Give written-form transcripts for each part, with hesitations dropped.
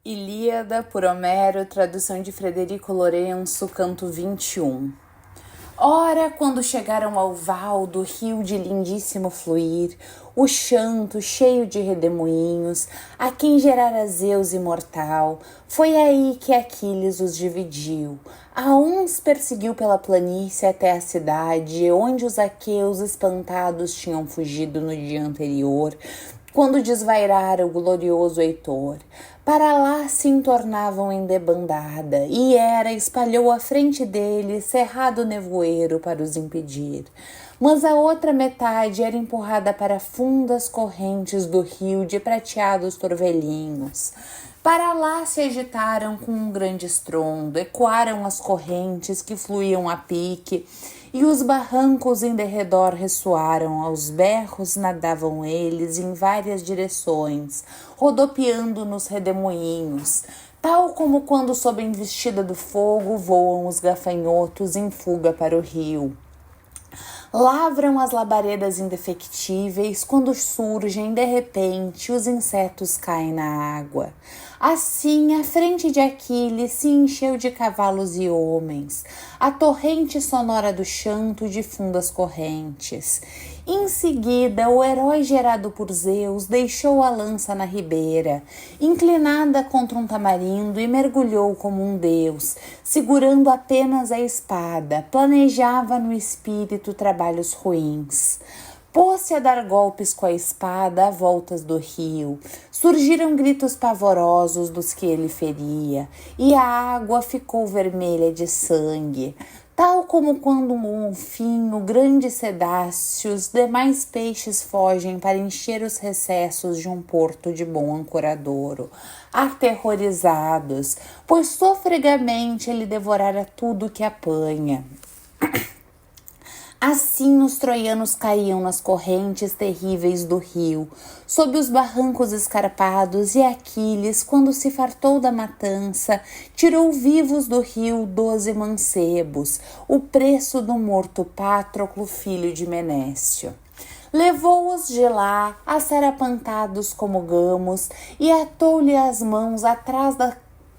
Ilíada, por Homero, tradução de Frederico Lourenço, canto 21. Ora, quando chegaram ao val do rio de lindíssimo fluir, o chanto cheio de redemoinhos, a quem gerara Zeus imortal, foi aí que Aquiles os dividiu. A uns perseguiu pela planície até a cidade, onde os aqueus espantados tinham fugido no dia anterior, quando desvairara o glorioso Heitor. Para lá se entornavam em debandada, e Hera espalhou à frente deles cerrado nevoeiro para os impedir. Mas a outra metade era empurrada para fundas correntes do rio de prateados torvelinhos. Para lá se agitaram com um grande estrondo, ecoaram as correntes que fluíam a pique, e os barrancos em derredor ressoaram, aos berros nadavam eles em várias direções, rodopiando nos redemoinhos, tal como quando sob a investida do fogo voam os gafanhotos em fuga para o rio. Lavram as labaredas indefectíveis quando surgem de repente os insetos caem na água. Assim, a frente de Aquiles se encheu de cavalos e homens, a torrente sonora do chanto de fundas correntes. Em seguida, o herói gerado por Zeus deixou a lança na ribeira, inclinada contra um tamarindo, e mergulhou como um deus, segurando apenas a espada, planejava no espírito trabalhos ruins. Pôs-se a dar golpes com a espada a voltas do rio. Surgiram gritos pavorosos dos que ele feria, e a água ficou vermelha de sangue. Tal como quando um golfinho grande cedáceo, os demais peixes fogem para encher os recessos de um porto de bom ancoradouro, aterrorizados, pois sofregamente ele devorara tudo que apanha. Assim os troianos caíam nas correntes terríveis do rio, sob os barrancos escarpados, e Aquiles, quando se fartou da matança, tirou vivos do rio 12 mancebos, o preço do morto Patroclo, filho de Menécio. Levou-os de lá, assarapantados como gamos, e atou-lhe as mãos atrás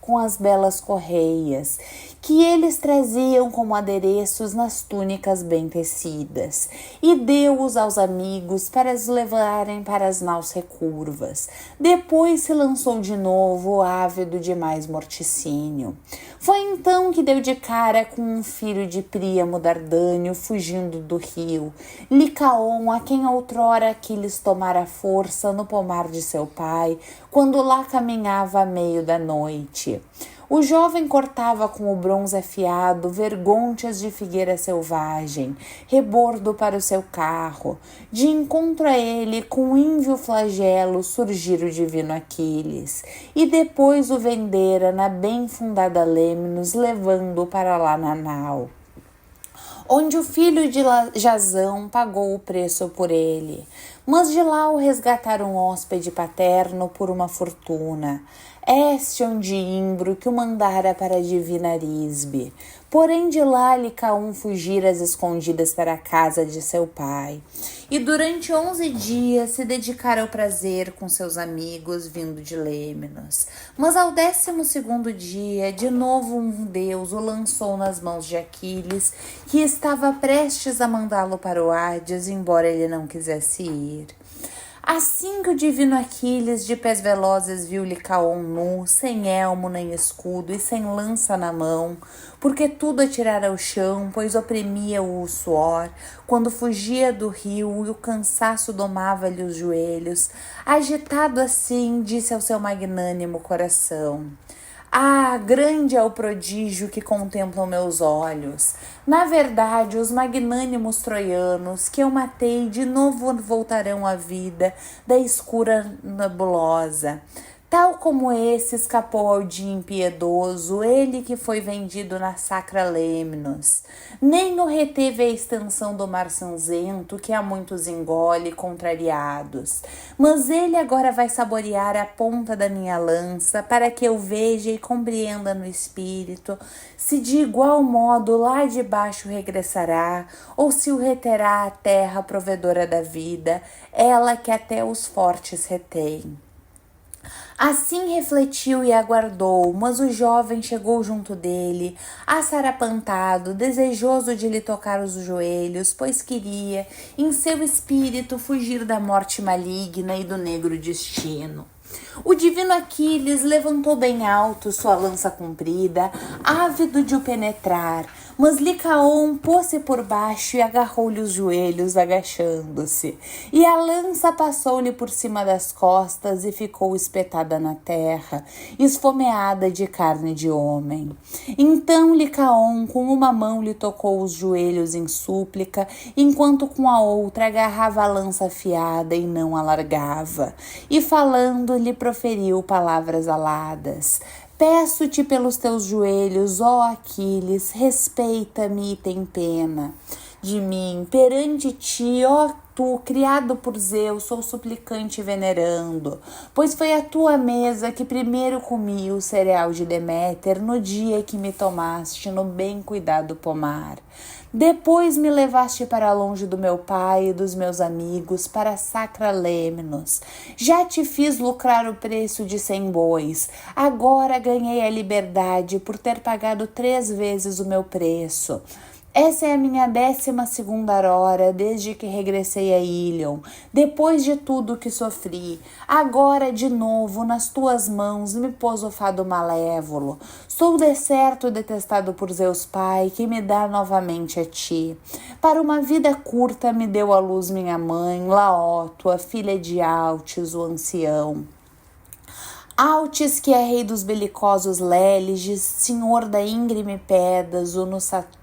com as belas correias, que eles traziam como adereços nas túnicas bem tecidas, e deu-os aos amigos para os levarem para as naus recurvas. Depois se lançou de novo, ávido de mais morticínio. Foi então que deu de cara com um filho de Príamo Dardânio fugindo do rio, Licaon, a quem outrora Aquiles tomara força no pomar de seu pai, quando lá caminhava a meio da noite. O jovem cortava com o bronze afiado vergônteas de figueira selvagem, rebordo para o seu carro. De encontro a ele, com ínvio flagelo, surgira o divino Aquiles, e depois o vendera na bem fundada Lemnos, levando-o para lá na nau, onde o filho de Jasão pagou o preço por ele. Mas de lá o resgataram um hóspede paterno por uma fortuna, Estion de Imbro, que o mandara para a divina Arisbe. Porém de lá Licaon fugira às escondidas para a casa de seu pai, e durante 11 dias se dedicara ao prazer com seus amigos vindo de Lemnos. Mas ao 12º dia, de novo um deus o lançou nas mãos de Aquiles, que estava prestes a mandá-lo para o Hades, embora ele não quisesse ir. Assim que o divino Aquiles, de pés velozes, viu Licaon nu, sem elmo nem escudo e sem lança na mão, porque tudo atirara ao chão, pois oprimia-o o suor, quando fugia do rio e o cansaço domava-lhe os joelhos, agitado assim, disse ao seu magnânimo coração: ah, grande é o prodígio que contemplam meus olhos. Na verdade, os magnânimos troianos que eu matei de novo voltarão à vida da escura nebulosa. Tal como esse escapou ao dia impiedoso, ele que foi vendido na sacra Lemnos. Nem o reteve a extensão do mar cinzento, que a muitos engole contrariados. Mas ele agora vai saborear a ponta da minha lança, para que eu veja e compreenda no espírito, se de igual modo lá de baixo regressará, ou se o reterá a terra provedora da vida, ela que até os fortes retém. Assim refletiu e aguardou, mas o jovem chegou junto dele, assarapantado, desejoso de lhe tocar os joelhos, pois queria, em seu espírito, fugir da morte maligna e do negro destino. O divino Aquiles levantou bem alto sua lança comprida, ávido de o penetrar, mas Licaon pôs-se por baixo e agarrou-lhe os joelhos, agachando-se. E a lança passou-lhe por cima das costas e ficou espetada na terra, esfomeada de carne de homem. Então Licaon com uma mão lhe tocou os joelhos em súplica, enquanto com a outra agarrava a lança afiada e não a largava. E falando, lhe proferiu palavras aladas. Peço-te pelos teus joelhos, ó Aquiles, respeita-me e tem pena de mim. Perante ti, ó tu, criado por Zeus, sou suplicante venerando, pois foi a tua mesa que primeiro comi o cereal de Deméter no dia que me tomaste no bem cuidado pomar. Depois me levaste para longe do meu pai e dos meus amigos, para Sacra Lemnos. Já te fiz lucrar o preço de 100 bois. Agora ganhei a liberdade por ter pagado 3 vezes o meu preço. Essa é a minha 12ª hora desde que regressei a Ilion, depois de tudo que sofri. Agora, de novo, nas tuas mãos me pôs o fado malévolo. Sou de certo detestado por Zeus Pai, que me dá novamente a ti. Para uma vida curta me deu à luz minha mãe, Laoto, a filha de Altes, o ancião. Altes, que é rei dos belicosos Léliges, senhor da íngreme Pédaso, no Satinoente.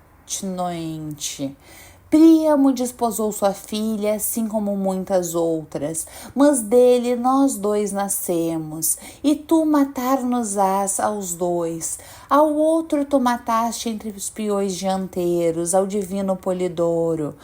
Príamo desposou sua filha, assim como muitas outras, mas dele nós 2 nascemos, e tu matar-nos-ás aos 2. Ao outro tu mataste entre os peões dianteiros, ao divino Polidoro,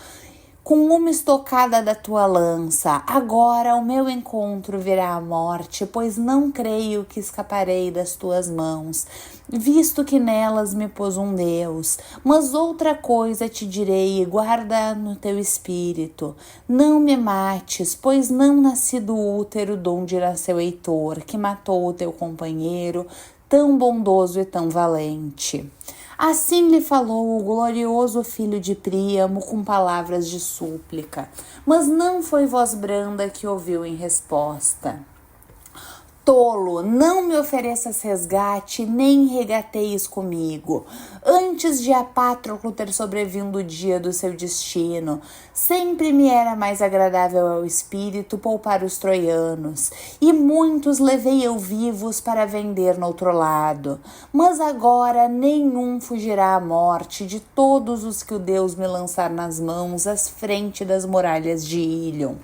com uma estocada da tua lança. Agora ao meu encontro virá a morte, pois não creio que escaparei das tuas mãos, visto que nelas me pôs um Deus. Mas outra coisa te direi e guarda no teu espírito. Não me mates, pois não nasci do útero donde nasceu Heitor, que matou o teu companheiro, tão bondoso e tão valente. Assim lhe falou o glorioso filho de Príamo com palavras de súplica, mas não foi voz branda que ouviu em resposta. Tolo, não me ofereças resgate, nem regateis comigo. Antes de a Patroclo ter sobrevindo o dia do seu destino, sempre me era mais agradável ao espírito poupar os troianos, e muitos levei eu vivos para vender no outro lado. Mas agora nenhum fugirá à morte de todos os que o Deus me lançar nas mãos às frente das muralhas de Ilion.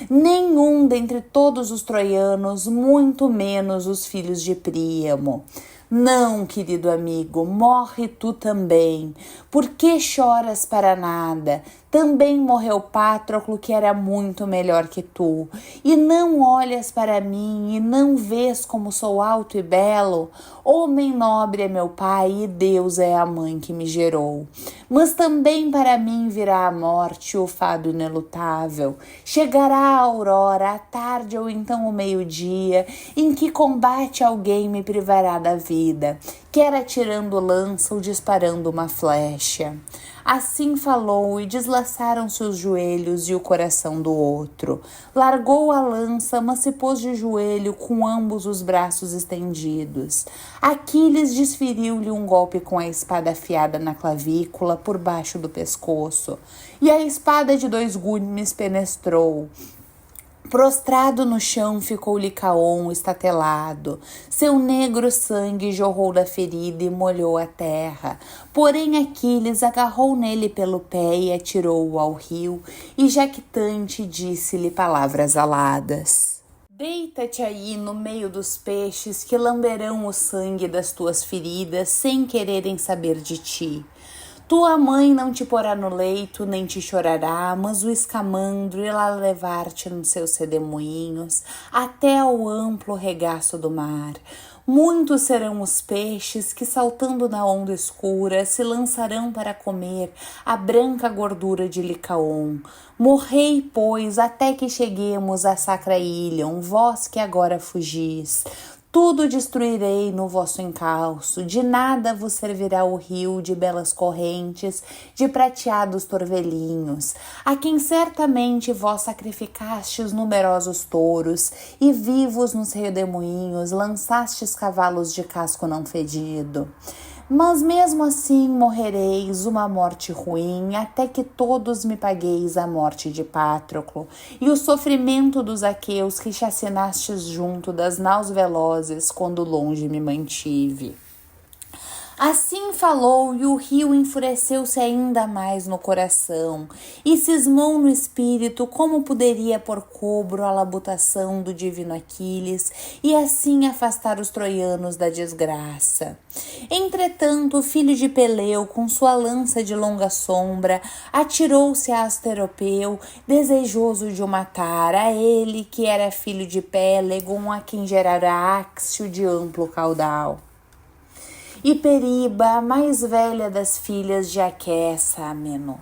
Nenhum dentre todos os troianos, muito menos os filhos de Príamo. Não, querido amigo, morre tu também. Por que choras para nada? Também morreu Patroclo, que era muito melhor que tu. E não olhas para mim e não vês como sou alto e belo? Homem nobre é meu pai e Deus é a mãe que me gerou. Mas também para mim virá a morte, o fado inelutável. Chegará a aurora, a tarde ou então o meio-dia, em que combate alguém me privará da vida, quer atirando lança ou disparando uma flecha. Assim falou e deslaçaram-se os joelhos e o coração do outro. Largou a lança, mas se pôs de joelho com ambos os braços estendidos. Aquiles desferiu-lhe um golpe com a espada afiada na clavícula por baixo do pescoço, e a espada de 2 gumes penetrou. Prostrado no chão ficou Licaon estatelado. Seu negro sangue jorrou da ferida e molhou a terra. Porém Aquiles agarrou nele pelo pé e atirou-o ao rio, e jactante disse-lhe palavras aladas. Deita-te aí no meio dos peixes que lamberão o sangue das tuas feridas sem quererem saber de ti. Tua mãe não te porá no leito, nem te chorará, mas o escamandro irá levar-te nos seus redemoinhos até ao amplo regaço do mar. Muitos serão os peixes que, saltando na onda escura, se lançarão para comer a branca gordura de Licaon. Morrei, pois, até que cheguemos à sacra Ilion, vós que agora fugis. Tudo destruirei no vosso encalço, de nada vos servirá o rio de belas correntes, de prateados torvelinhos, a quem certamente vós sacrificastes numerosos touros, e vivos nos redemoinhos lançastes cavalos de casco não fedido. Mas mesmo assim morrereis uma morte ruim, até que todos me pagueis a morte de Patroclo, e o sofrimento dos aqueus que chacinastes junto das naus velozes, quando longe me mantive. Assim falou, e o rio enfureceu-se ainda mais no coração, e cismou no espírito como poderia pôr cobro à labutação do divino Aquiles, e assim afastar os troianos da desgraça. Entretanto, o filho de Peleu, com sua lança de longa sombra, atirou-se a Asteropeu, desejoso de o matar, a ele que era filho de Pélegon, a quem gerara Áxio de amplo caudal. E Periba, a mais velha das filhas de Aquessa, Ameno.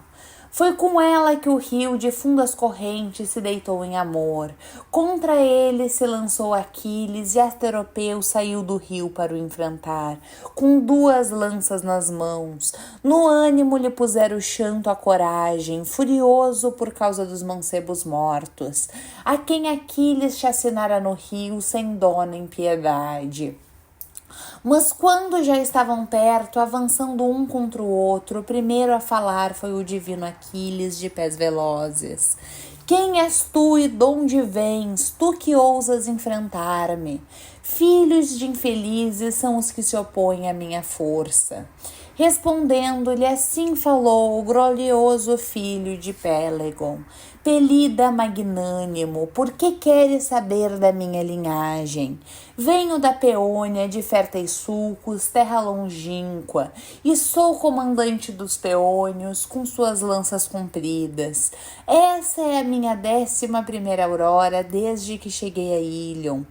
Foi com ela que o rio de fundas correntes se deitou em amor. Contra ele se lançou Aquiles, e Asteropeu saiu do rio para o enfrentar, com 2 lanças nas mãos. No ânimo lhe puseram o chanto a coragem, furioso por causa dos mancebos mortos, a quem Aquiles chacinara no rio sem dó nem piedade. Mas quando já estavam perto, avançando um contra o outro, o primeiro a falar foi o divino Aquiles de pés velozes. Quem és tu e donde vens, tu que ousas enfrentar-me? Filhos de infelizes são os que se opõem à minha força. Respondendo-lhe, assim falou o glorioso filho de Pélegon. Pelida magnânimo, por que queres saber da minha linhagem? Venho da Peônia de férteis sulcos, terra longínqua, e sou comandante dos peônios com suas lanças compridas. Essa é a minha 11ª aurora desde que cheguei a Ilion.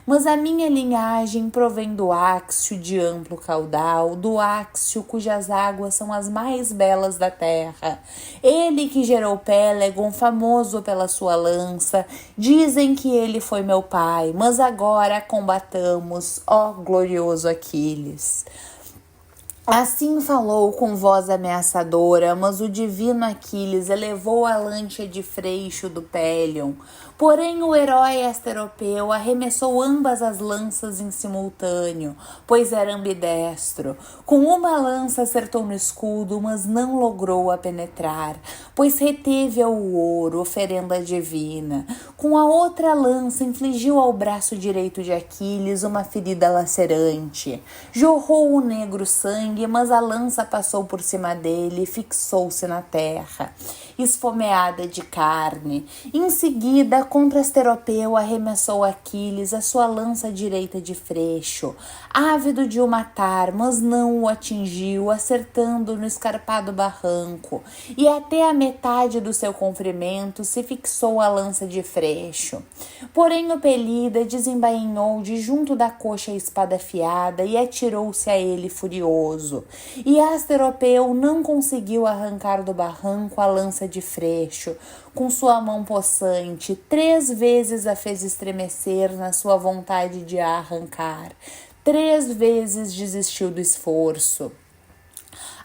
Mas a minha linhagem provém do Áxio de amplo caudal, do Áxio cujas águas são as mais belas da terra. Ele que gerou Pélegon, famoso pela sua lança, dizem que ele foi meu pai, mas agora combatamos, ó glorioso Aquiles. Assim falou com voz ameaçadora, mas o divino Aquiles elevou a lança de freixo do Pélion. Porém o herói Asteropeu arremessou ambas as lanças em simultâneo, pois era ambidestro. Com uma lança acertou no escudo, mas não logrou a penetrar, pois reteve-a o ouro, oferenda divina. Com a outra lança infligiu ao braço direito de Aquiles uma ferida lacerante. Jorrou o negro sangue, mas a lança passou por cima dele e fixou-se na terra, esfomeada de carne. Em seguida, contra Asteropeu arremessou Aquiles a sua lança direita de freixo, ávido de o matar, mas não o atingiu, acertando no escarpado barranco, e até a metade do seu comprimento se fixou a lança de freixo. Porém o Pelida desembainhou de junto da coxa a espada afiada e atirou-se a ele furioso. E Asteropeu não conseguiu arrancar do barranco a lança de freixo. Com sua mão possante, 3 vezes a fez estremecer na sua vontade de a arrancar. 3 vezes desistiu do esforço.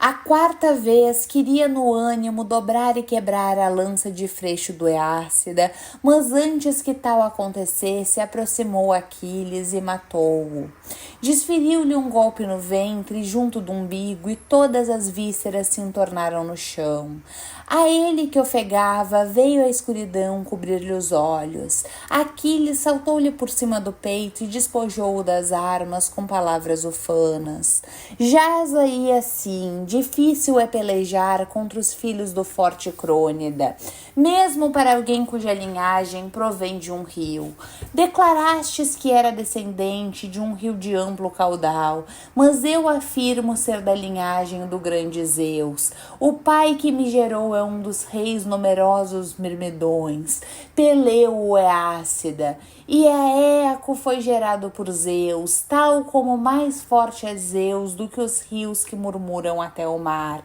A 4ª vez queria no ânimo dobrar e quebrar a lança de freixo do Eácida, mas antes que tal acontecesse, aproximou Aquiles e matou-o. Desferiu-lhe um golpe no ventre, junto do umbigo, e todas as vísceras se entornaram no chão. A ele que ofegava, veio a escuridão cobrir-lhe os olhos. Aquiles saltou-lhe por cima do peito e despojou-o das armas com palavras ufanas. Jaz aí assim, difícil é pelejar contra os filhos do forte Crônida, mesmo para alguém cuja linhagem provém de um rio. Declarastes que era descendente de um rio de amplo caudal, mas eu afirmo ser da linhagem do grande Zeus. O pai que me gerou é um dos reis numerosos Mirmidões. Peleu é ácida, e Aeaco foi gerado por Zeus, tal como mais forte é Zeus do que os rios que murmuram até o mar.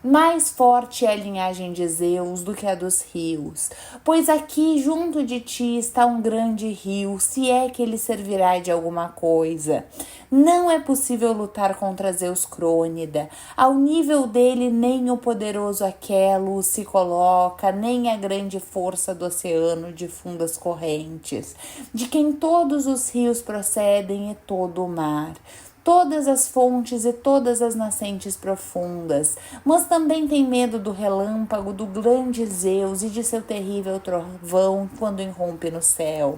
Mais forte é a linhagem de Zeus do que a dos rios, pois aqui junto de ti está um grande rio, se é que ele servirá de alguma coisa. Não é possível lutar contra Zeus Crônida. Ao nível dele nem o poderoso Aquelo se coloca, nem a grande força do oceano de fundas correntes, de quem todos os rios procedem e todo o mar, todas as fontes e todas as nascentes profundas, mas também tem medo do relâmpago do grande Zeus e de seu terrível trovão quando irrompe no céu.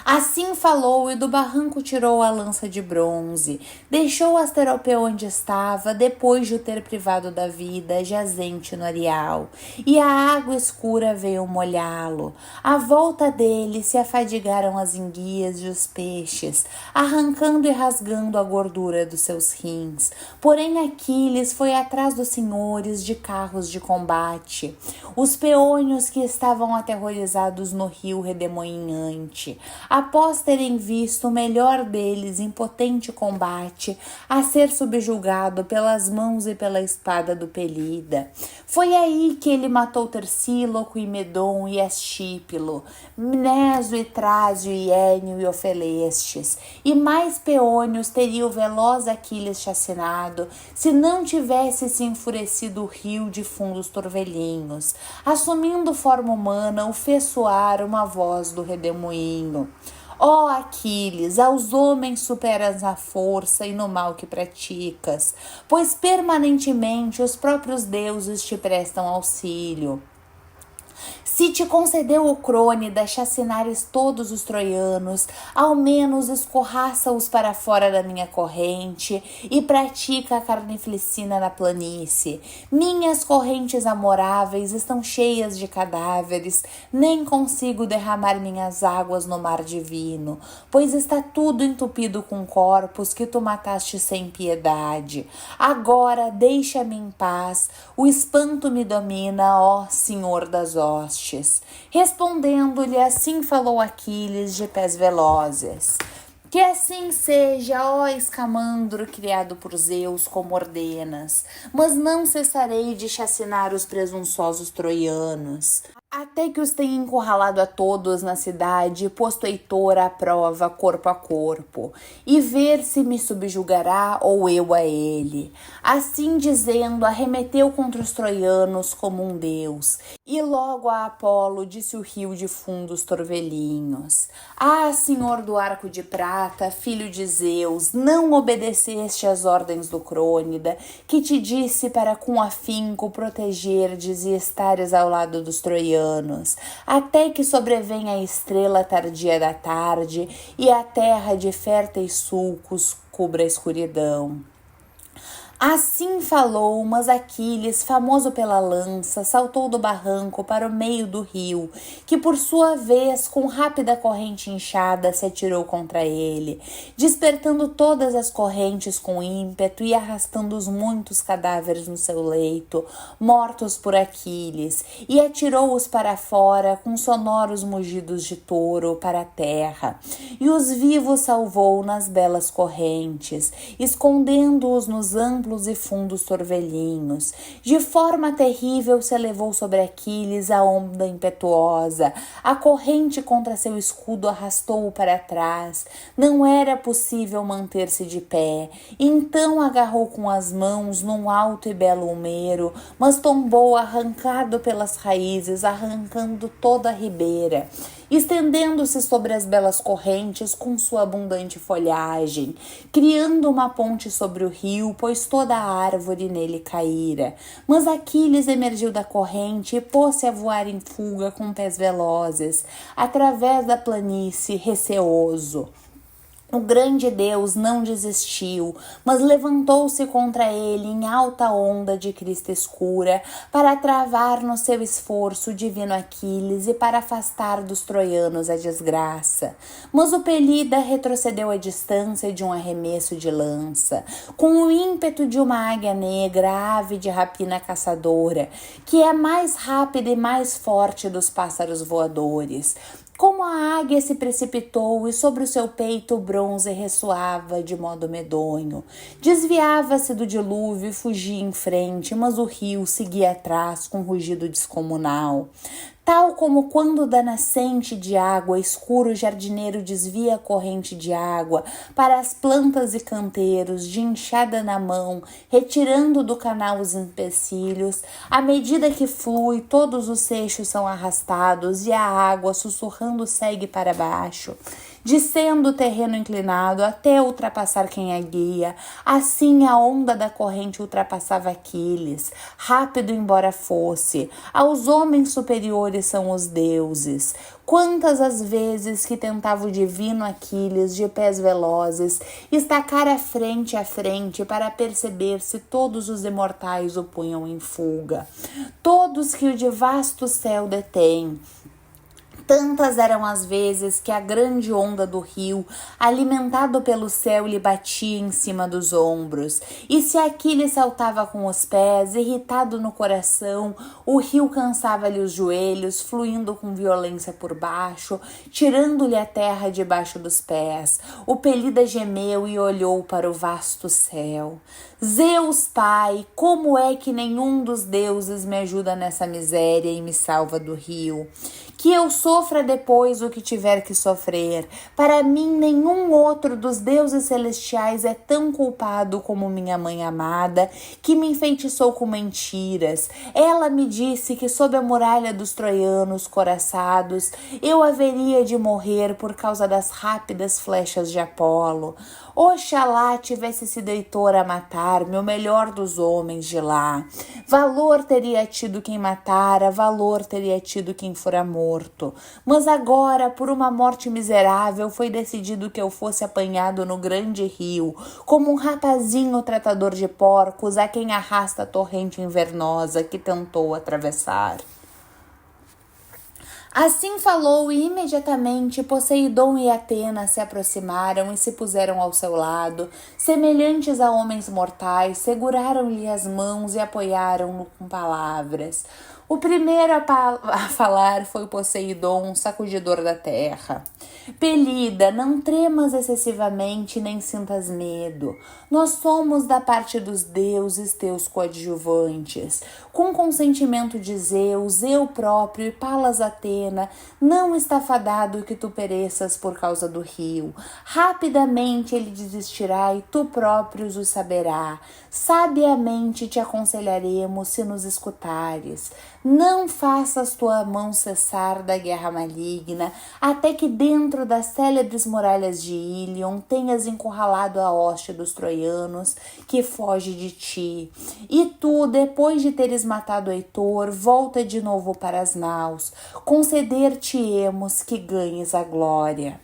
Assim falou e do barranco tirou a lança de bronze, deixou Asteropeu onde estava, depois de o ter privado da vida, jazente no areal, e a água escura veio molhá-lo. À volta dele se afadigaram as enguias e os peixes, arrancando e rasgando a gordura dos seus rins. Porém Aquiles foi atrás dos senhores de carros de combate, os peônios que estavam aterrorizados no rio redemoinhante, após terem visto o melhor deles em potente combate a ser subjugado pelas mãos e pela espada do Pelida. Foi aí que ele matou Tersíloco e Medon e Estípilo, Mneso e Trásio e Énio e Ofelestes, e mais peônios teria o veloz Aquiles chacinado, se não tivesse se enfurecido o rio de fundos torvelinhos. Assumindo forma humana, o fez soar uma voz do redemoinho. Ó Aquiles, aos homens superas a força e no mal que praticas, pois permanentemente os próprios deuses te prestam auxílio. Se te concedeu o Crônida chacinares todos os troianos, ao menos escorraça-os para fora da minha corrente e pratica a carnificina na planície. Minhas correntes amoráveis estão cheias de cadáveres, nem consigo derramar minhas águas no mar divino, pois está tudo entupido com corpos que tu mataste sem piedade. Agora deixa-me em paz, o espanto me domina, ó Senhor das hostes. Respondendo-lhe, assim falou Aquiles de pés velozes. Que assim seja, ó Escamandro, criado por Zeus, como ordenas, mas não cessarei de chacinar os presunçosos troianos, até que os tenha encurralado a todos na cidade, posto Heitor à prova corpo a corpo, e ver se me subjugará ou eu a ele. Assim dizendo, arremeteu contra os troianos como um deus, e logo a Apolo disse o rio de fundos torvelinhos. Ah, senhor do arco de prata, filho de Zeus, não obedeceste às ordens do Crônida, que te disse para com afinco protegerdes e estares ao lado dos troianos, até que sobrevenha a estrela tardia da tarde e a terra de férteis sulcos cubra a escuridão. Assim falou, mas Aquiles, famoso pela lança, saltou do barranco para o meio do rio, que por sua vez, com rápida corrente inchada, se atirou contra ele, despertando todas as correntes com ímpeto e arrastando os muitos cadáveres no seu leito, mortos por Aquiles, e atirou-os para fora com sonoros mugidos de touro para a terra, e os vivos salvou nas belas correntes, escondendo-os nos amplos e fundos torvelinhos. De forma terrível se elevou sobre Aquiles a onda impetuosa, a corrente contra seu escudo arrastou-o para trás, não era possível manter-se de pé, então agarrou com as mãos num alto e belo umeiro, mas tombou arrancado pelas raízes, arrancando toda a ribeira, estendendo-se sobre as belas correntes com sua abundante folhagem, criando uma ponte sobre o rio, pois toda a árvore nele caíra. Mas Aquiles emergiu da corrente e pôs-se a voar em fuga com pés velozes, através da planície, receoso. O grande Deus não desistiu, mas levantou-se contra ele em alta onda de crista escura, para travar no seu esforço o divino Aquiles e para afastar dos troianos a desgraça. Mas o Pelida retrocedeu à distância de um arremesso de lança, com o ímpeto de uma águia negra, ave de rapina caçadora, que é a mais rápida e mais forte dos pássaros voadores. Como a águia se precipitou e sobre o seu peito o bronze ressoava de modo medonho. Desviava-se do dilúvio e fugia em frente, mas o rio seguia atrás com rugido descomunal. Tal como quando da nascente de água escuro o jardineiro desvia a corrente de água para as plantas e canteiros, de enxada na mão, retirando do canal os empecilhos, à medida que flui, todos os seixos são arrastados e a água, sussurrando, segue para baixo, descendo o terreno inclinado até ultrapassar quem a guia. Assim a onda da corrente ultrapassava Aquiles, rápido embora fosse. Aos homens superiores são os deuses. Quantas as vezes que tentava o divino Aquiles, de pés velozes, estacar a frente para perceber se todos os imortais o punham em fuga. Todos que o de vasto céu detém. Tantas eram as vezes que a grande onda do rio, alimentado pelo céu, lhe batia em cima dos ombros. E se Aquiles saltava com os pés, irritado no coração, o rio cansava-lhe os joelhos, fluindo com violência por baixo, tirando-lhe a terra debaixo dos pés. O Pelida gemeu e olhou para o vasto céu. Zeus, Pai, como é que nenhum dos deuses me ajuda nessa miséria e me salva do rio? Que eu sofra depois o que tiver que sofrer. Para mim, nenhum outro dos deuses celestiais é tão culpado como minha mãe amada, que me enfeitiçou com mentiras. Ela me disse que sob a muralha dos troianos coraçados, eu haveria de morrer por causa das rápidas flechas de Apolo. Oxalá tivesse sido Heitor a matar-me, o melhor dos homens de lá. Valor teria tido quem matara, valor teria tido quem fora morto. Mas agora, por uma morte miserável, foi decidido que eu fosse apanhado no grande rio, como um rapazinho tratador de porcos a quem arrasta a torrente invernosa que tentou atravessar. Assim falou e imediatamente Poseidon e Atena se aproximaram e se puseram ao seu lado, semelhantes a homens mortais, seguraram-lhe as mãos e apoiaram-no com palavras. O primeiro a falar foi Poseidon, sacudidor da terra. Pelida, não tremas excessivamente nem sintas medo. Nós somos da parte dos deuses teus coadjuvantes. Com consentimento de Zeus, eu próprio e Palas Atena, não está fadado que tu pereças por causa do rio. Rapidamente ele desistirá e tu próprios o saberá. Sabiamente te aconselharemos se nos escutares. Não faças tua mão cessar da guerra maligna, até que dentro das célebres muralhas de Ílion tenhas encurralado a hoste dos troianos que foge de ti. E tu, depois de teres matado Heitor, volta de novo para as naus. Conceder-te-emos que ganhes a glória.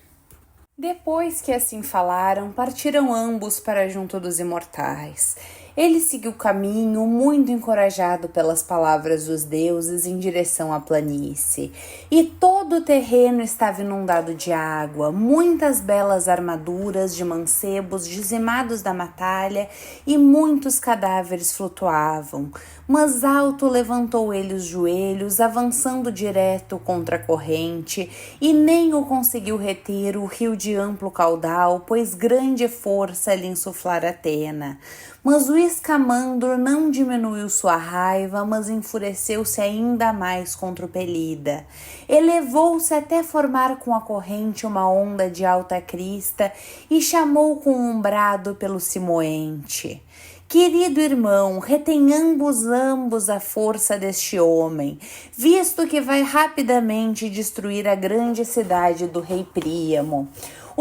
Depois que assim falaram, partiram ambos para junto dos imortais. Ele seguiu o caminho, muito encorajado pelas palavras dos deuses, em direção à planície. E todo o terreno estava inundado de água, muitas belas armaduras de mancebos dizimados da batalha e muitos cadáveres flutuavam. Mas alto levantou ele os joelhos, avançando direto contra a corrente, e nem o conseguiu reter o rio de amplo caudal, pois grande força lhe insuflara Atena. Mas o escamandro não diminuiu sua raiva, mas enfureceu-se ainda mais contra o Pelida. Elevou-se até formar com a corrente uma onda de alta crista e chamou com um brado pelo Simoente. Querido irmão, retém ambos a força deste homem, visto que vai rapidamente destruir a grande cidade do rei Príamo.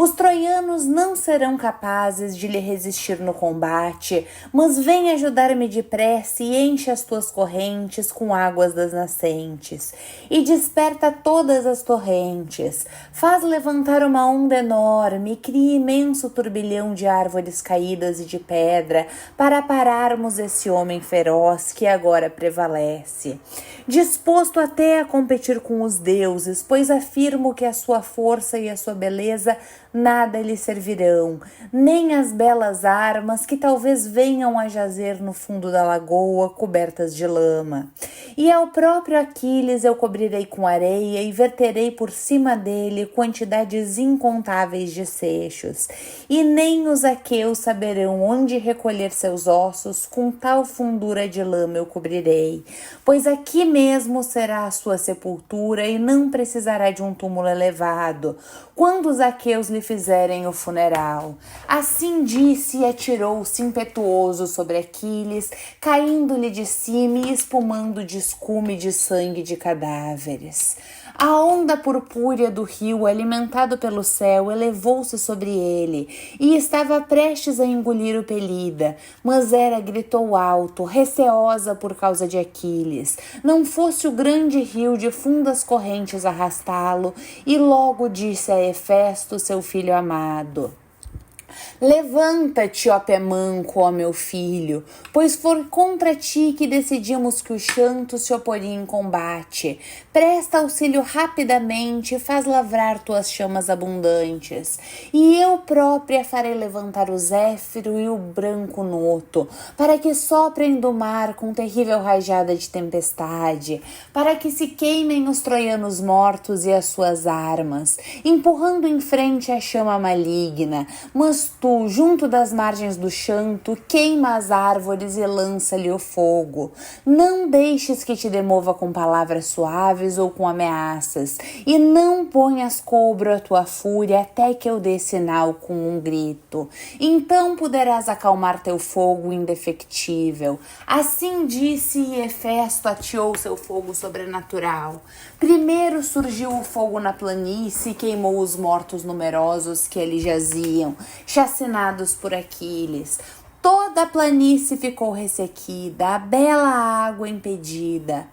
Os troianos não serão capazes de lhe resistir no combate, mas vem ajudar-me depressa e enche as tuas correntes com águas das nascentes, e desperta todas as torrentes, faz levantar uma onda enorme, e cria imenso turbilhão de árvores caídas e de pedra, para pararmos esse homem feroz que agora prevalece. Disposto até a competir com os deuses, pois afirmo que a sua força e a sua beleza nada lhe servirão, nem as belas armas que talvez venham a jazer no fundo da lagoa cobertas de lama. E ao próprio Aquiles eu cobrirei com areia e verterei por cima dele quantidades incontáveis de seixos, e nem os aqueus saberão onde recolher seus ossos, com tal fundura de lama eu cobrirei, pois aqui mesmo será a sua sepultura e não precisará de um túmulo elevado, quando os aqueus lhe fizerem o funeral. Assim disse e atirou-se impetuoso sobre Aquiles, caindo-lhe de cima e espumando de escume de sangue de cadáveres. A onda purpúrea do rio, alimentado pelo céu, elevou-se sobre ele, e estava prestes a engolir o Pelida, mas Hera gritou alto, receosa por causa de Aquiles. Não fosse o grande rio de fundas correntes arrastá-lo, e logo disse a Hefesto, seu filho amado: levanta-te, ó pé manco, ó meu filho, pois foi contra ti que decidimos que o Xanto se oporia em combate. Presta auxílio rapidamente e faz lavrar tuas chamas abundantes. E eu própria farei levantar o Zéfiro e o branco Noto, para que soprem do mar com terrível rajada de tempestade, para que se queimem os troianos mortos e as suas armas, empurrando em frente a chama maligna. Mas tu, junto das margens do Xanto, queima as árvores e lança-lhe o fogo. Não deixes que te demova com palavras suaves ou com ameaças, e não ponhas cobro à tua fúria até que eu dê sinal com um grito. Então poderás acalmar teu fogo indefectível. Assim disse, e Hefesto ateou seu fogo sobrenatural. Primeiro surgiu o fogo na planície e queimou os mortos numerosos que ali jaziam, chacinados por Aquiles. Toda a planície ficou ressequida, a bela água impedida.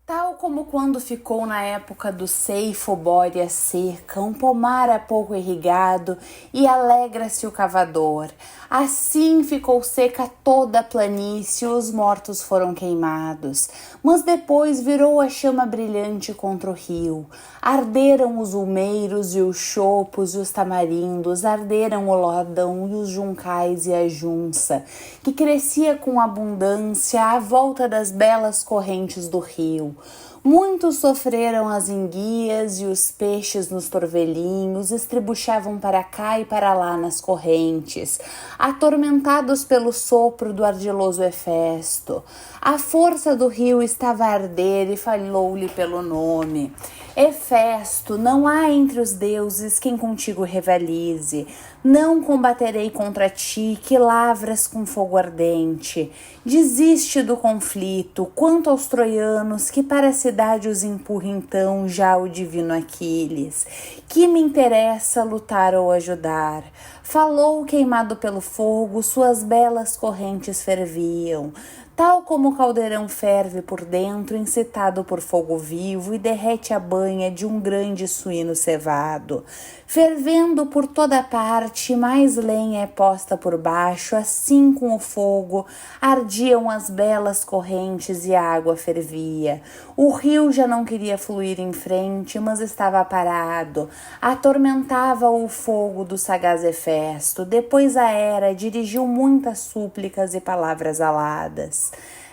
Tal como quando ficou na época do ceifo bórea seca, um pomar há pouco irrigado, e alegra-se o cavador. Assim ficou seca toda a planície e os mortos foram queimados. Mas depois virou a chama brilhante contra o rio. Arderam os ulmeiros e os chopos e os tamarindos, arderam o lodão e os juncais e a junça, que crescia com abundância à volta das belas correntes do rio. Muitos sofreram as enguias e os peixes nos torvelinhos estribuchavam para cá e para lá nas correntes, atormentados pelo sopro do ardiloso Hefesto. A força do rio estava a arder e falou-lhe pelo nome. Hefesto, não há entre os deuses quem contigo rivalize. Não combaterei contra ti, que lavras com fogo ardente. Desiste do conflito. Quanto aos troianos, que para a cidade os empurra então já o divino Aquiles. Que me interessa lutar ou ajudar? Falou queimado pelo fogo, suas belas correntes ferviam. Tal como o caldeirão ferve por dentro, incitado por fogo vivo, e derrete a banha de um grande suíno cevado. Fervendo por toda parte, mais lenha é posta por baixo, assim com o fogo ardiam as belas correntes e a água fervia. O rio já não queria fluir em frente, mas estava parado. Atormentava o fogo do sagaz Hefesto. Depois a Hera dirigiu muitas súplicas e palavras aladas.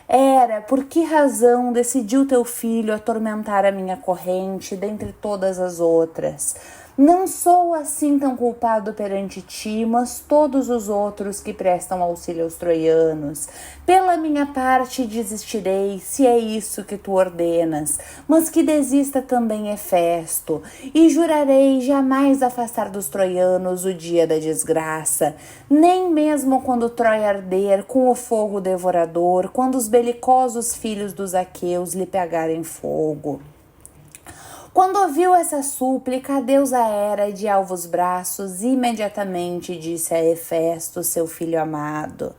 Hera, por que razão decidiu teu filho atormentar a minha corrente dentre todas as outras? Não sou assim tão culpado perante ti, mas todos os outros que prestam auxílio aos troianos. Pela minha parte desistirei, se é isso que tu ordenas, mas que desista também Hefesto, e jurarei jamais afastar dos troianos o dia da desgraça, nem mesmo quando Troia arder com o fogo devorador, quando os belicosos filhos dos aqueus lhe pegarem fogo. Quando ouviu essa súplica, a deusa Hera, de alvos braços, imediatamente disse a Hefesto, seu filho amado: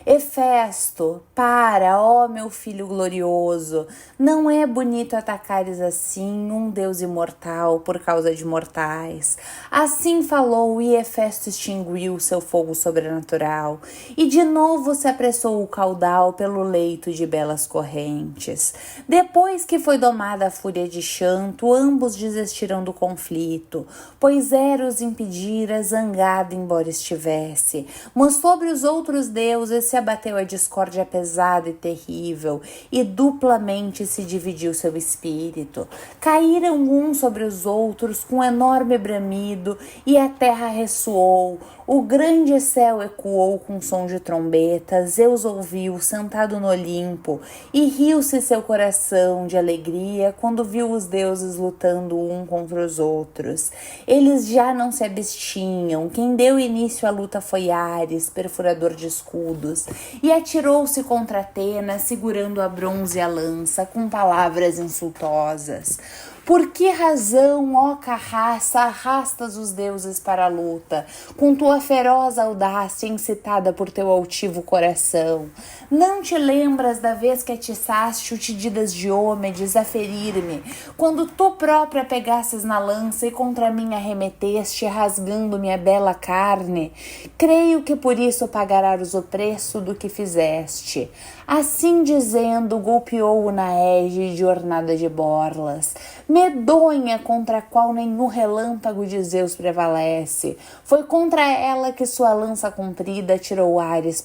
Hefesto, para, ó meu filho glorioso, não é bonito atacares assim um Deus imortal por causa de mortais. Assim falou e Hefesto extinguiu seu fogo sobrenatural, e de novo se apressou o caudal pelo leito de belas correntes. Depois que foi domada a fúria de Xanto, ambos desistiram do conflito, pois Hera os impedira, zangado embora estivesse. Mas sobre os outros deuses se abateu a discórdia pesada e terrível, e duplamente se dividiu seu espírito. Caíram uns sobre os outros com enorme bramido, e a terra ressoou. O grande céu ecoou com som de trombetas, Zeus ouviu, sentado no Olimpo, e riu-se seu coração de alegria quando viu os deuses lutando um contra os outros. Eles já não se abstinham. Quem deu início à luta foi Ares, perfurador de escudos, e atirou-se contra Atena, segurando a bronze e a lança, com palavras insultosas. Por que razão, ó carraça, arrastas os deuses para a luta, com tua feroz audácia incitada por teu altivo coração? Não te lembras da vez que atiçaste o Tidídas Diomedes a ferir-me, quando tu própria pegasses na lança e contra mim arremeteste, rasgando minha bela carne? Creio que por isso pagarás o preço do que fizeste. Assim dizendo, golpeou-o na égide ornada de borlas, medonha contra a qual nenhum relâmpago de Zeus prevalece. Foi contra ela que sua lança comprida tirou Ares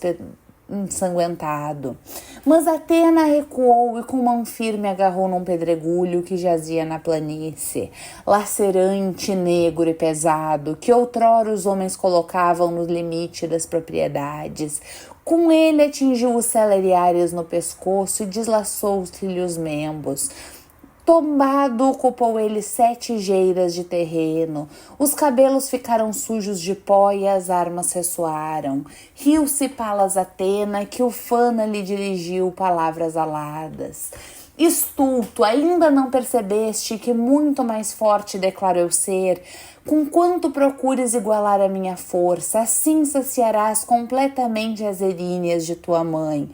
ensanguentado. Mas Atena recuou e com mão firme agarrou num pedregulho que jazia na planície, lacerante, negro e pesado, que outrora os homens colocavam no limite das propriedades. Com ele atingiu o célere Ares no pescoço e deslaçou-se-lhe os membros. Tombado, ocupou ele 7 geiras de terreno. Os cabelos ficaram sujos de pó e as armas ressoaram. Riu-se Palas Atena, que ufana lhe dirigiu palavras aladas. Estulto, ainda não percebeste que muito mais forte declaro eu ser? Conquanto procures igualar a minha força, assim saciarás completamente as eríneas de tua mãe,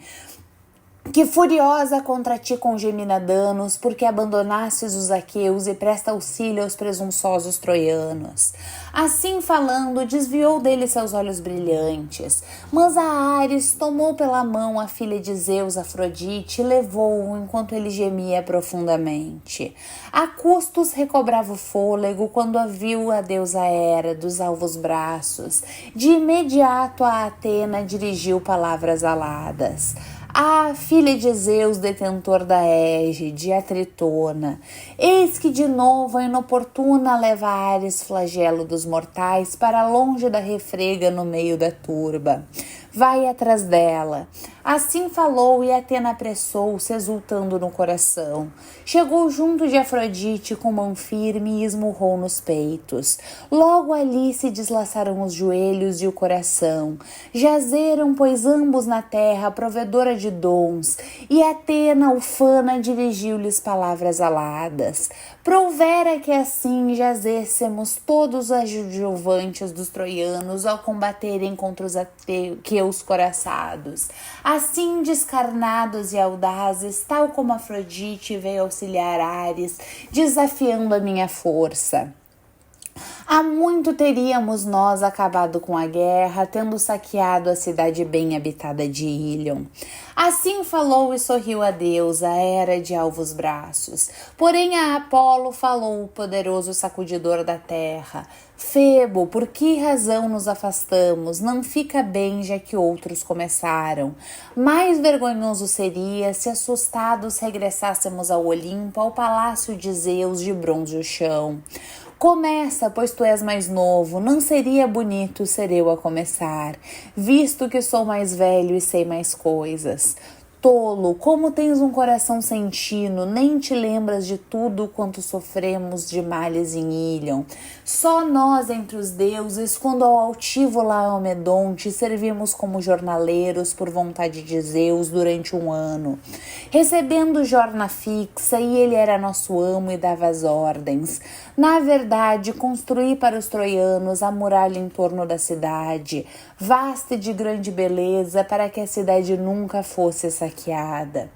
que furiosa contra ti congemina danos, porque abandonastes os aqueus e presta auxílio aos presunçosos troianos. Assim falando, desviou dele seus olhos brilhantes, mas a Ares tomou pela mão a filha de Zeus, Afrodite, e levou-o enquanto ele gemia profundamente. A custos recobrava o fôlego quando a viu a deusa Hera dos alvos braços. De imediato a Atena dirigiu palavras aladas. Ah, filha de Zeus, detentor da égide, a Tritona, eis que de novo a inoportuna leva Ares, flagelo dos mortais, para longe da refrega no meio da turba. Vai atrás dela. Assim falou e Atena apressou-se, exultando no coração. Chegou junto de Afrodite com mão firme e esmurrou nos peitos. Logo ali se deslaçaram os joelhos e o coração. Jazeram, pois, ambos na terra, provedora de dons, e Atena, ufana, dirigiu-lhes palavras aladas. Prouvera que assim jazêssemos todos os adjuvantes dos troianos ao combaterem contra os aqueus coraçados. Assim, descarnados e audazes, tal como Afrodite veio auxiliar Ares, desafiando a minha força. Há muito teríamos nós acabado com a guerra, tendo saqueado a cidade bem habitada de Ílion. Assim falou e sorriu a deusa, Hera de alvos braços. Porém a Apolo falou o poderoso sacudidor da terra. Febo, por que razão nos afastamos? Não fica bem, já que outros começaram. Mais vergonhoso seria se assustados regressássemos ao Olimpo, ao palácio de Zeus de bronze o chão. Começa, pois tu és mais novo, não seria bonito ser eu a começar, visto que sou mais velho e sei mais coisas. Tolo, como tens um coração sentino, nem te lembras de tudo quanto sofremos de males em Ilion. Só nós entre os deuses, quando ao altivo Laomedonte servimos como jornaleiros por vontade de Zeus durante 1 ano, recebendo jorna fixa, e ele era nosso amo e dava as ordens. Na verdade, construí para os troianos a muralha em torno da cidade, vasta e de grande beleza, para que a cidade nunca fosse saqueada.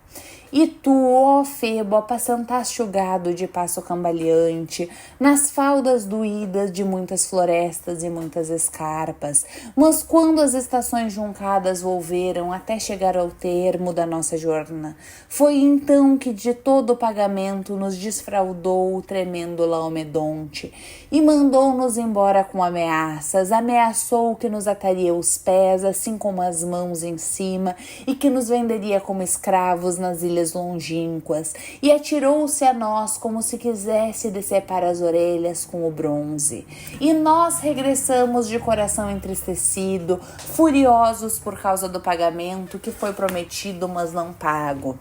E tu, ó Febo, apacentaste o gado de passo cambaleante, nas faldas doídas de muitas florestas e muitas escarpas. Mas quando as estações juncadas volveram até chegar ao termo da nossa jornada, foi então que de todo o pagamento nos desfraudou o tremendo Laomedonte, e mandou-nos embora com ameaças. Ameaçou que nos ataria os pés, assim como as mãos em cima, e que nos venderia como escravos nas ilhas longínquas, e atirou-se a nós como se quisesse decepar as orelhas com o bronze. E nós regressamos de coração entristecido, furiosos por causa do pagamento que foi prometido, mas não pago.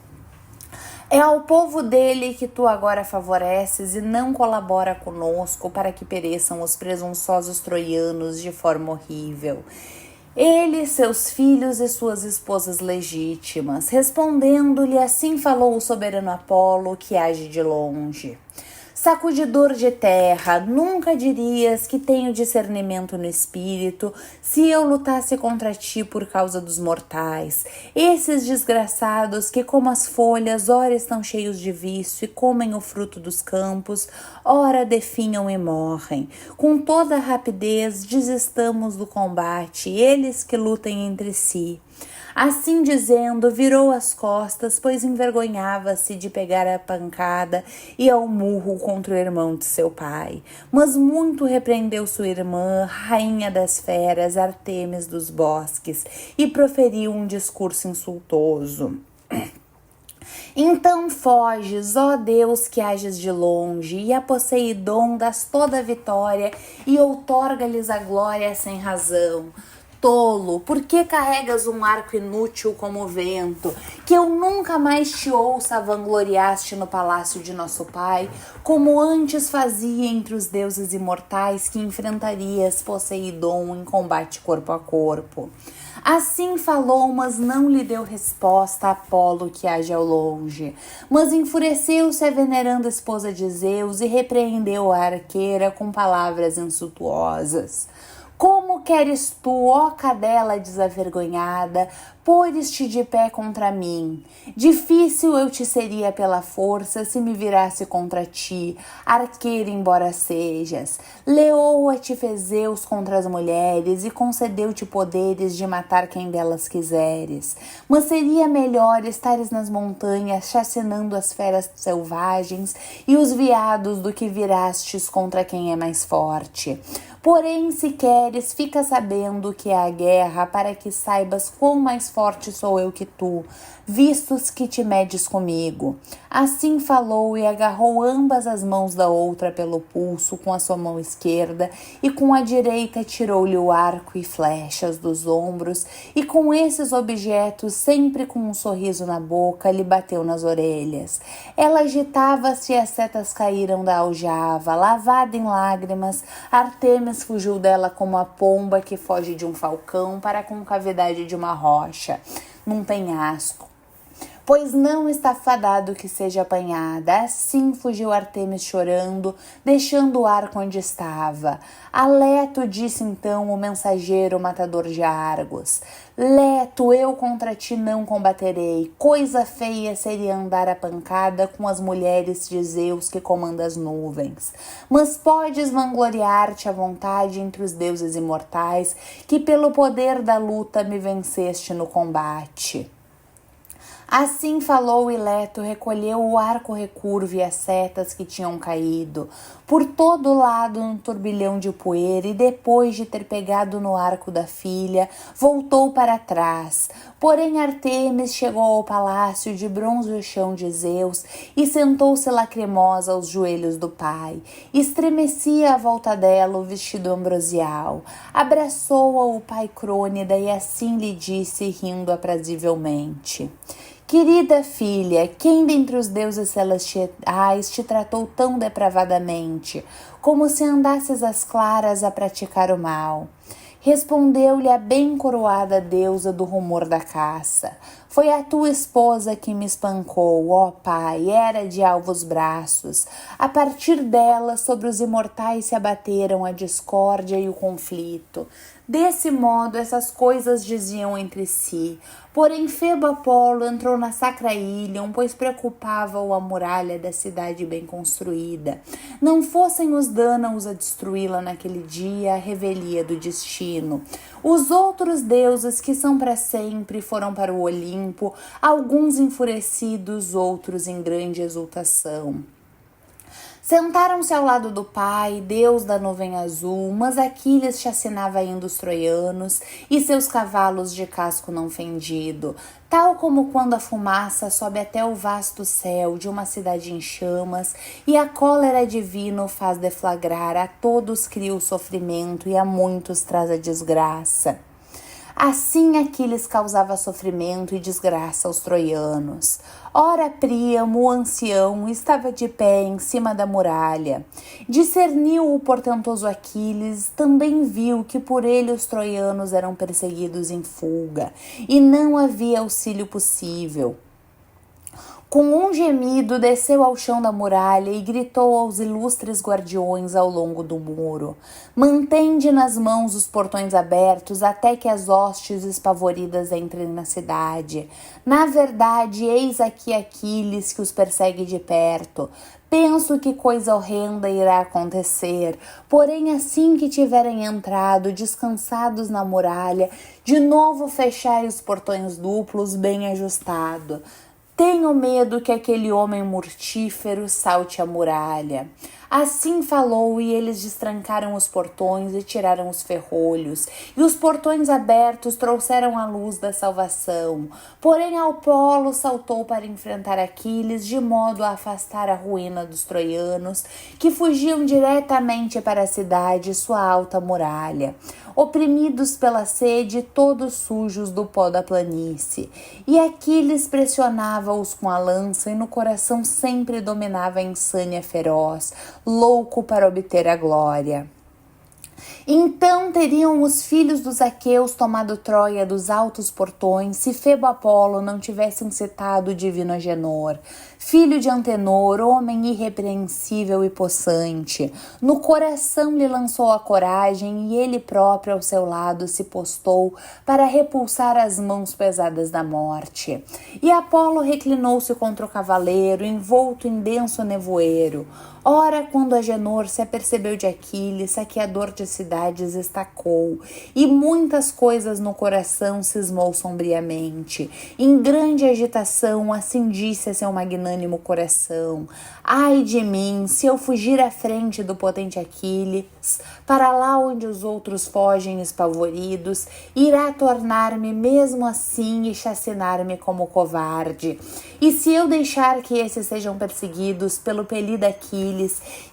É ao povo dele que tu agora favoreces e não colabora conosco para que pereçam os presunçosos troianos de forma horrível. Ele, seus filhos e suas esposas legítimas. Respondendo-lhe, assim falou o soberano Apolo, que age de longe. Sacudidor de terra, nunca dirias que tenho discernimento no espírito se eu lutasse contra ti por causa dos mortais. Esses desgraçados que, como as folhas, ora estão cheios de vício e comem o fruto dos campos, ora definham e morrem. Com toda a rapidez desistamos do combate, eles que lutem entre si. Assim dizendo, virou as costas, pois envergonhava-se de pegar a pancada e ao murro contra o irmão de seu pai. Mas muito repreendeu sua irmã, rainha das feras, Artemis dos bosques, e proferiu um discurso insultuoso. Então foges, ó Deus que ages de longe, e a Poseidon das toda a vitória, e outorga-lhes a glória sem razão. Tolo, por que carregas um arco inútil como o vento, que eu nunca mais te ouça vangloriaste no palácio de nosso pai, como antes fazia entre os deuses imortais que enfrentarias Poseidon em combate corpo a corpo? Assim falou, mas não lhe deu resposta a Apolo que age ao longe. Mas enfureceu-se a veneranda esposa de Zeus e repreendeu a arqueira com palavras insultuosas. Como queres tu, ó cadela desavergonhada, pôres-te de pé contra mim? Difícil eu te seria pela força se me virasse contra ti, arqueira embora sejas. Leoa-te fez Zeus contra as mulheres e concedeu-te poderes de matar quem delas quiseres. Mas seria melhor estares nas montanhas chacinando as feras selvagens e os veados do que virastes contra quem é mais forte. Porém, se queres, fica sabendo que é a guerra, para que saibas quão mais forte sou eu que tu, vistos que te medes comigo. Assim falou e agarrou ambas as mãos da outra pelo pulso com a sua mão esquerda, e com a direita tirou-lhe o arco e flechas dos ombros, e com esses objetos, sempre com um sorriso na boca, lhe bateu nas orelhas. Ela agitava-se e as setas caíram da aljava, lavada em lágrimas. Artemis fugiu dela como a pomba que foge de um falcão para a concavidade de uma rocha, num penhasco, pois não está fadado que seja apanhada. Assim fugiu Artemis chorando, deixando o arco onde estava. A Leto disse então o mensageiro matador de Argos: Leto, eu contra ti não combaterei. Coisa feia seria andar a pancada com as mulheres de Zeus que comanda as nuvens. Mas podes vangloriar-te à vontade entre os deuses imortais, que pelo poder da luta me venceste no combate. Assim falou e Leto recolheu o arco recurvo e as setas que tinham caído. Por todo lado um turbilhão de poeira, e depois de ter pegado no arco da filha, voltou para trás. Porém Artemis chegou ao palácio de bronze o chão de Zeus e sentou-se lacrimosa aos joelhos do pai. Estremecia à volta dela o vestido ambrosial. Abraçou-a o pai Crônida e assim lhe disse, rindo aprazivelmente: Querida filha, quem dentre os deuses celestiais te tratou tão depravadamente, como se andasses às claras a praticar o mal? Respondeu-lhe a bem coroada deusa do rumor da caça. Foi a tua esposa que me espancou, ó pai, era de alvos braços. A partir dela, sobre os imortais se abateram a discórdia e o conflito. Desse modo, essas coisas diziam entre si. Porém, Febo Apolo entrou na sacra Ílion, pois preocupava-o a muralha da cidade bem construída. Não fossem os dânaos a destruí-la naquele dia, a revelia do destino. Os outros deuses que são para sempre foram para o Olimpo, alguns enfurecidos, outros em grande exultação. Sentaram-se ao lado do pai, deus da nuvem azul, mas Aquiles chacinava ainda os troianos e seus cavalos de casco não fendido, tal como quando a fumaça sobe até o vasto céu de uma cidade em chamas e a cólera divina o faz deflagrar, a todos cria o sofrimento e a muitos traz a desgraça. Assim Aquiles causava sofrimento e desgraça aos troianos. Ora Príamo, o ancião, estava de pé em cima da muralha. Discerniu o portentoso Aquiles, também viu que por ele os troianos eram perseguidos em fuga, e não havia auxílio possível. Com um gemido, desceu ao chão da muralha e gritou aos ilustres guardiões ao longo do muro: Mantende nas mãos os portões abertos até que as hostes espavoridas entrem na cidade. Na verdade, eis aqui Aquiles que os persegue de perto. Penso que coisa horrenda irá acontecer, porém assim que tiverem entrado, descansados na muralha, de novo fechai os portões duplos bem ajustados. Tenho medo que aquele homem mortífero salte a muralha. Assim falou, e eles destrancaram os portões e tiraram os ferrolhos, e os portões abertos trouxeram a luz da salvação. Porém Apolo saltou para enfrentar Aquiles, de modo a afastar a ruína dos troianos, que fugiam diretamente para a cidade, sua alta muralha, oprimidos pela sede, todos sujos do pó da planície. E Aquiles pressionava-os com a lança, e no coração sempre dominava a insânia feroz, louco para obter a glória. Então teriam os filhos dos aqueus tomado Troia dos altos portões, se Febo Apolo não tivesse incitado o divino Agenor, filho de Antenor, homem irrepreensível e possante. No coração lhe lançou a coragem, e ele próprio ao seu lado se postou para repulsar as mãos pesadas da morte. E Apolo reclinou-se contra o cavaleiro, envolto em denso nevoeiro. Ora, quando Agenor se apercebeu de Aquiles, saqueador de cidades, estacou, e muitas coisas no coração cismou sombriamente. Em grande agitação, assim disse a seu magnânimo coração: Ai de mim, se eu fugir à frente do potente Aquiles, para lá onde os outros fogem espavoridos, irá tornar-me mesmo assim e chacinar-me como covarde. E se eu deixar que esses sejam perseguidos pelo pelido Aquiles,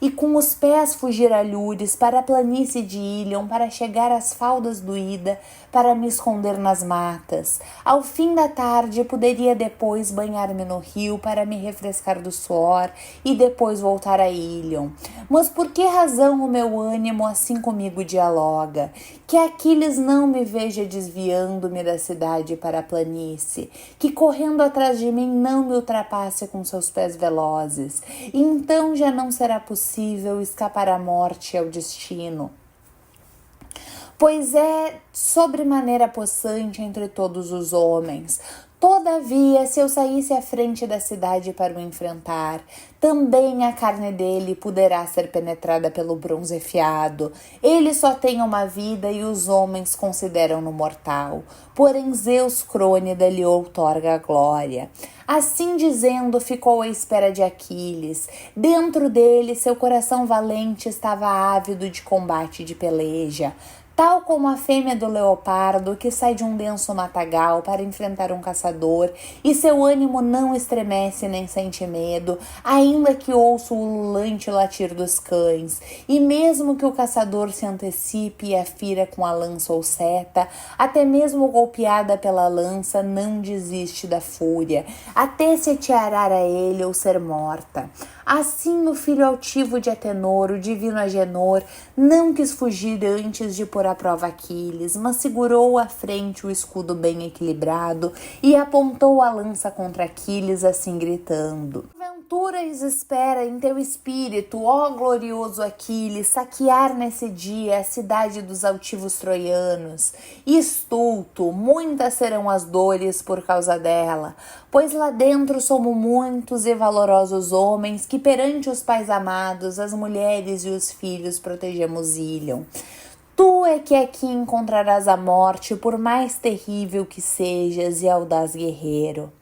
e com os pés fugir a Lures para a planície de Ílion, para chegar às faldas do Ida, para me esconder nas matas. Ao fim da tarde poderia depois banhar-me no rio para me refrescar do suor e depois voltar a Ílion. Mas por que razão o meu ânimo assim comigo dialoga? Que Aquiles não me veja desviando-me da cidade para a planície, que correndo atrás de mim não me ultrapasse com seus pés velozes. Então já não será possível escapar à morte e ao destino, pois é sobremaneira possante entre todos os homens. Todavia, se eu saísse à frente da cidade para o enfrentar, também a carne dele poderá ser penetrada pelo bronze afiado. Ele só tem uma vida e os homens consideram-no mortal. Porém Zeus Crônida lhe outorga a glória. Assim dizendo, ficou à espera de Aquiles. Dentro dele, seu coração valente estava ávido de combate e de peleja. tal como a fêmea do leopardo que sai de um denso matagal para enfrentar um caçador e seu ânimo não estremece nem sente medo, ainda que ouça o ululante latir dos cães, e mesmo que o caçador se antecipe e a fira com a lança ou seta, até mesmo golpeada pela lança não desiste da fúria, até se atirar a ele ou ser morta. Assim o filho altivo de Atenor, o divino Agenor, não quis fugir antes de pôr à prova Aquiles, mas segurou à frente o escudo bem equilibrado e apontou a lança contra Aquiles, assim gritando: Aventuras espera em teu espírito, ó glorioso Aquiles, saquear nesse dia a cidade dos altivos troianos. E estulto, muitas serão as dores por causa dela, pois lá dentro somos muitos e valorosos homens que perante os pais amados, as mulheres e os filhos protegemos Ílion. Tu é que aqui encontrarás a morte, por mais terrível que sejas e audaz guerreiro.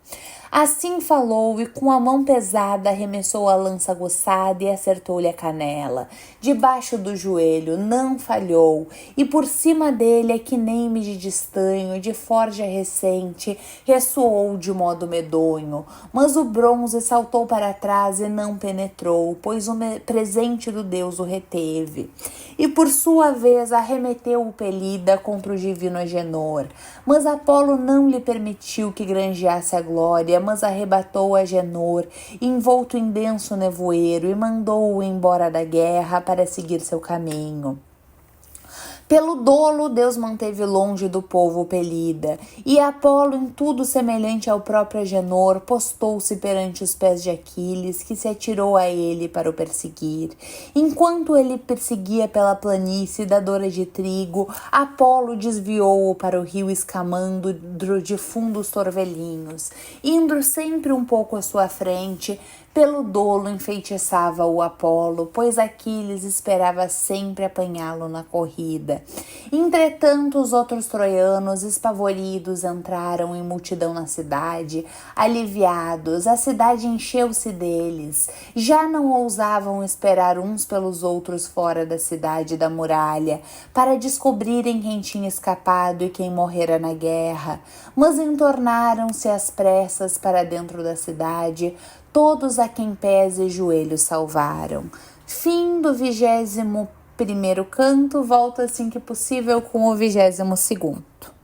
Assim falou e com a mão pesada arremessou a lança aguçada e acertou-lhe a canela. Debaixo do joelho, não falhou, e por cima dele é que nem de estanho, de forja recente, ressoou de modo medonho. Mas o bronze saltou para trás e não penetrou, pois o presente do Deus o reteve. E por sua vez arremeteu o Pelida contra o divino Agenor. Mas Apolo não lhe permitiu que granjeasse a glória, mas arrebatou Agenor, envolto em denso nevoeiro, e mandou-o embora da guerra para seguir seu caminho. Pelo dolo, Deus manteve longe do povo Pelida, e Apolo, em tudo semelhante ao próprio Agenor, postou-se perante os pés de Aquiles, que se atirou a ele para o perseguir. Enquanto ele perseguia pela planície dadora de trigo, Apolo desviou-o para o rio escamando de fundos torvelinhos, indo sempre um pouco à sua frente. Pelo dolo enfeitiçava o Apolo, pois Aquiles esperava sempre apanhá-lo na corrida. Entretanto, os outros troianos, espavoridos, entraram em multidão na cidade. Aliviados, a cidade encheu-se deles. Já não ousavam esperar uns pelos outros fora da cidade e da muralha, para descobrirem quem tinha escapado e quem morrera na guerra, mas entornaram-se às pressas para dentro da cidade, todos a quem pés e joelhos salvaram. Fim do 21º canto, volta assim que possível com o 22º.